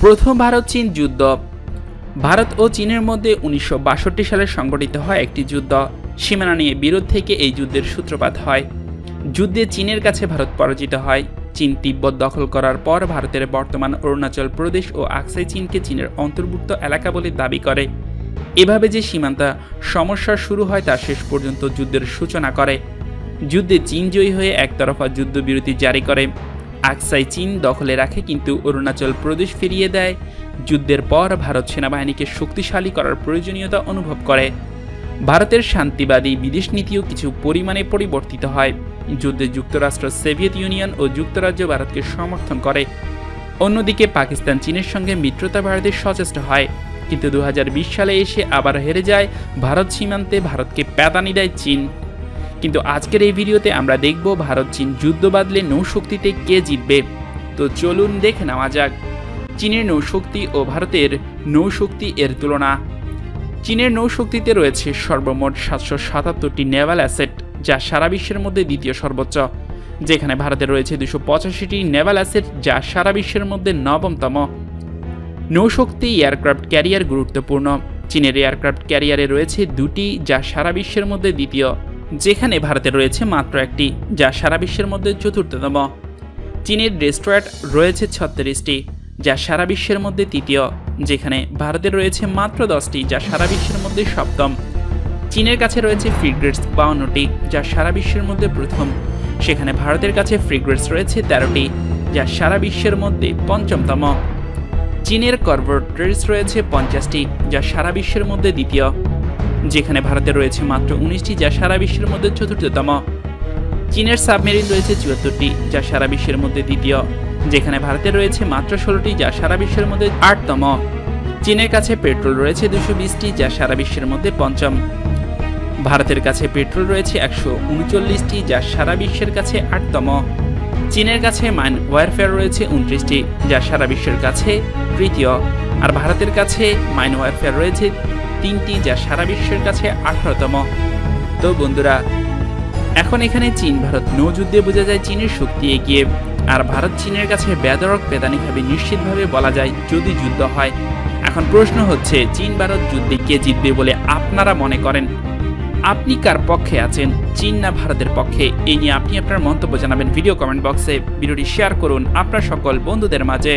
প্রথম ভারত চীন যুদ্ধ। ভারত ও চীনের মধ্যে 1962 সালে সংগঠিত হয় একটি যুদ্ধ। সীমানা নিয়ে বিরোধ থেকে এই যুদ্ধের সূত্রপাত হয়। যুদ্ধে চীনের কাছে ভারত পরাজিত হয়। চীন তিব্বত দখল করার পর ভারতের বর্তমান অরুণাচল প্রদেশ ও আকসাই চীনকে চীনের অন্তর্ভুক্ত এলাকা বলে দাবি করে। এভাবে যে সীমান্ত সমস্যা শুরু হয় তা শেষ পর্যন্ত যুদ্ধের সূচনা করে। যুদ্ধে চীন জয়ী হয়ে একতরফা যুদ্ধবিরতি জারি করে। আকসাই চীন দখলে রাখে কিন্তু অরুণাচল প্রদেশ ফিরিয়ে দেয়। যুদ্ধের পর ভারত সেনাবাহিনীকে শক্তিশালী করার প্রয়োজনীয়তা অনুভব করে। ভারতের শান্তিবাদী বিদেশ নীতিও কিছু পরিমাণে পরিবর্তিত হয়। যুদ্ধে যুক্তরাষ্ট্র, সোভিয়েত ইউনিয়ন ও যুক্তরাজ্য ভারতকে সমর্থন করে। অন্যদিকে পাকিস্তান চীনের সঙ্গে মিত্রতা বাড়াতে সচেষ্ট হয়, কিন্তু 2020 সালে এসে আবার হেরে যায় ভারত। সীমান্তে ভারতকে প্যাদানি দেয় চীন। কিন্তু আজকের এই ভিডিওতে আমরা দেখব ভারত চীন যুদ্ধ বাঁধলে নৌশক্তিতে কে জিতবে। তো চলুন দেখে নেওয়া যাক চীনের নৌশক্তি ও ভারতের নৌশক্তি এর তুলনা। চীনের নৌশক্তিতে রয়েছে সর্বমোট 777টি নেভাল অ্যাসেট, যা সারা বিশ্বের মধ্যে দ্বিতীয় সর্বোচ্চ, যেখানে ভারতের রয়েছে 285টি নেভাল অ্যাসেট, যা সারা বিশ্বের মধ্যে নবমতম। নৌশক্তি এয়ারক্রাফট ক্যারিয়ার গুরুত্বপূর্ণ। চীনের এয়ারক্রাফট ক্যারিয়ারে রয়েছে 2টি, যা সারা বিশ্বের মধ্যে দ্বিতীয়, যেখানে ভারতের রয়েছে মাত্র 1টি, যা সারা বিশ্বের মধ্যে চতুর্থতম। চীনের ডেস্ট্রয়ার রয়েছে 36টি, যা সারা বিশ্বের মধ্যে তৃতীয়, যেখানে ভারতের রয়েছে মাত্র 10টি, যা সারা বিশ্বের মধ্যে সপ্তম। চীনের কাছে রয়েছে ফ্রিগেটস 52টি, যা সারা বিশ্বের মধ্যে প্রথম, সেখানে ভারতের কাছে ফ্রিগেটস রয়েছে 13টি, যা সারা বিশ্বের মধ্যে পঞ্চমতম। চীনের করভেটস রয়েছে 50টি, যা সারা বিশ্বের মধ্যে দ্বিতীয়, যেখানে ভারতের রয়েছে মাত্র 19টি, যা সারা বিশ্বের মধ্যে চতুর্থতম। চীনের সাবমেরিন রয়েছে 74টি, যা সারা বিশ্বের মধ্যে দ্বিতীয়, যেখানে ভারতের রয়েছে মাত্র 16টি, যা সারা বিশ্বের মধ্যে 8তম। চীনের কাছে পেট্রোল রয়েছে 220টি, যা সারা বিশ্বের মধ্যে পঞ্চম। ভারতের কাছে পেট্রোল রয়েছে 139টি, যা সারা বিশ্বের কাছে 8তম। চীনের কাছে মাইন ওয়ারফেয়ার রয়েছে 29টি, যা সারা বিশ্বের কাছে তৃতীয়, আর ভারতের কাছে মাইন ওয়ারফেয়ার রয়েছে 3টি, যা সারা বিশ্বের কাছে 18তম। তো বন্ধুরা, এখন এখানে চীন ভারত নৌযুদ্ধে বোঝা যায় চীনের শক্তি এগিয়ে, আর ভারত চীনের কাছে বেধড়ক পেদানি খাবে নিশ্চিতভাবে বলা যায় যদি যুদ্ধ হয়। এখন প্রশ্ন হচ্ছে চীন ভারত যুদ্ধে কে জিতবে বলে আপনারা মনে করেন? আপনি কার পক্ষে আছেন, চীন না ভারতের পক্ষে? এই নিয়ে আপনি আপনার মন্তব্য জানাবেন ভিডিও কমেন্ট বক্সে। ভিডিওটি শেয়ার করুন আপনার সকল বন্ধুদের মাঝে।